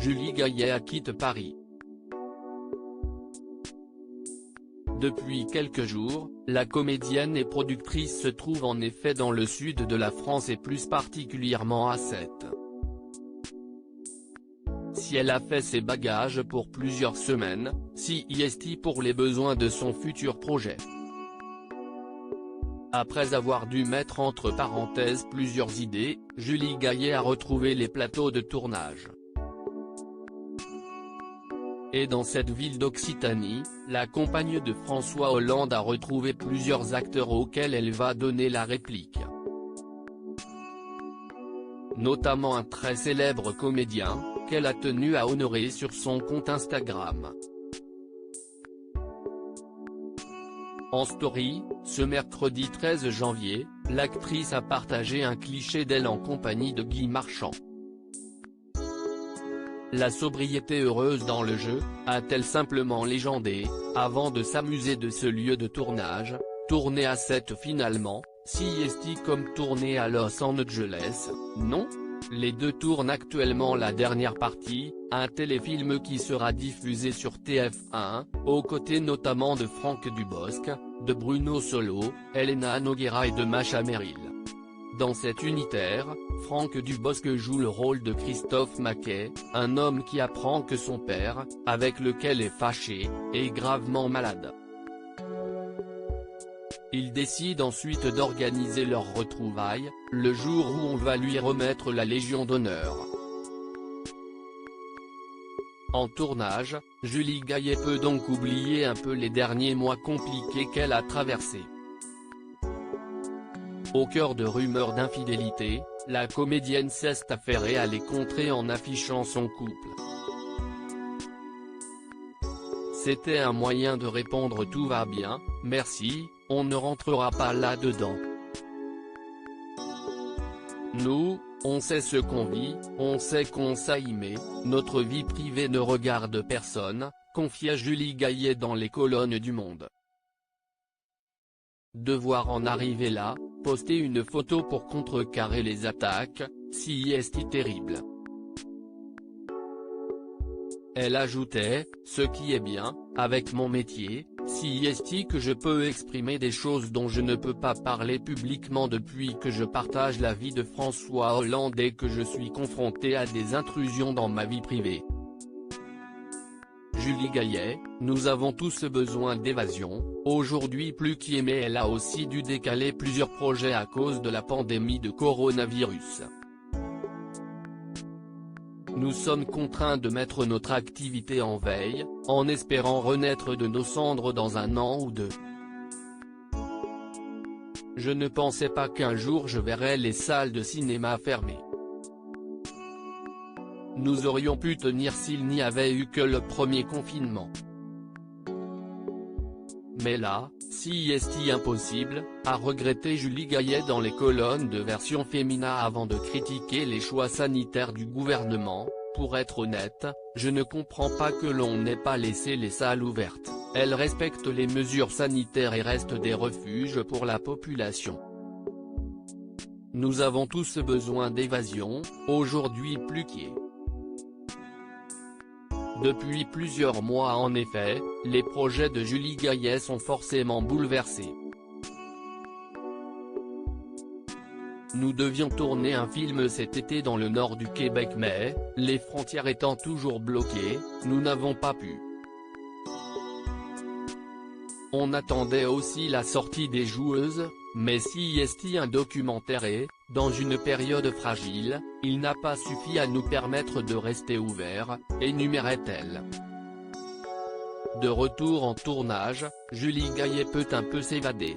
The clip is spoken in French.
Julie Gaillet quitte Paris. Depuis quelques jours, la comédienne et productrice se trouve en effet dans le sud de la France et plus particulièrement à Sète. Si elle a fait ses bagages pour plusieurs semaines, si est pour les besoins de son futur projet. Après avoir dû mettre entre parenthèses plusieurs idées, Julie Gaillet a retrouvé les plateaux de tournage. Et dans cette ville d'Occitanie, la compagne de François Hollande a retrouvé plusieurs acteurs auxquels elle va donner la réplique. Notamment un très célèbre comédien, qu'elle a tenu à honorer sur son compte Instagram. En story, ce mercredi 13 janvier, l'actrice a partagé un cliché d'elle en compagnie de Guy Marchand. La sobriété heureuse dans le jeu, a-t-elle simplement légendé, avant de s'amuser de ce lieu de tournage, tourné à Sète finalement, si est comme tourné à Los Angeles, non? Les deux tournent actuellement la dernière partie, un téléfilm qui sera diffusé sur TF1, aux côtés notamment de Franck Dubosc, de Bruno Solo, Elena Noguera et de Masha Merrill. Dans cet unitaire, Franck Dubosc joue le rôle de Christophe Maquet, un homme qui apprend que son père, avec lequel est fâché, est gravement malade. Il décide ensuite d'organiser leur retrouvaille, le jour où on va lui remettre la Légion d'honneur. En tournage, Julie Gaillet peut donc oublier un peu les derniers mois compliqués qu'elle a traversés. Au cœur de rumeurs d'infidélité, la comédienne s'est affairée à les contrer en affichant son couple. C'était un moyen de répondre tout va bien, merci, on ne rentrera pas là-dedans. Nous, on sait ce qu'on vit, on sait qu'on s'aimait, notre vie privée ne regarde personne, confia Julie Gaillet dans les colonnes du Monde. Devoir en arriver là, poster une photo pour contrecarrer les attaques, si est terrible. Elle ajoutait, ce qui est bien, avec mon métier, si est que je peux exprimer des choses dont je ne peux pas parler publiquement depuis que je partage la vie de François Hollande et que je suis confronté à des intrusions dans ma vie privée. Julie Gaillet, nous avons tous besoin d'évasion, aujourd'hui plus qu'hier elle a aussi dû décaler plusieurs projets à cause de la pandémie de coronavirus. Nous sommes contraints de mettre notre activité en veille, en espérant renaître de nos cendres dans un an ou deux. Je ne pensais pas qu'un jour je verrais les salles de cinéma fermées. Nous aurions pu tenir s'il n'y avait eu que le premier confinement. Mais là, si est impossible, a regretté Julie Gaillet dans les colonnes de Version Fémina avant de critiquer les choix sanitaires du gouvernement. Pour être honnête, je ne comprends pas que l'on n'ait pas laissé les salles ouvertes, elles respectent les mesures sanitaires et restent des refuges pour la population. Nous avons tous besoin d'évasion, aujourd'hui plus qu'hier. Depuis plusieurs mois en effet, les projets de Julie Gaillet sont forcément bouleversés. Nous devions tourner un film cet été dans le nord du Québec mais, les frontières étant toujours bloquées, nous n'avons pas pu. On attendait aussi la sortie des Joueuses, mais si est un documentaire et, dans une période fragile, il n'a pas suffi à nous permettre de rester ouverts, énumérait-elle. De retour en tournage, Julie Gaillet peut un peu s'évader.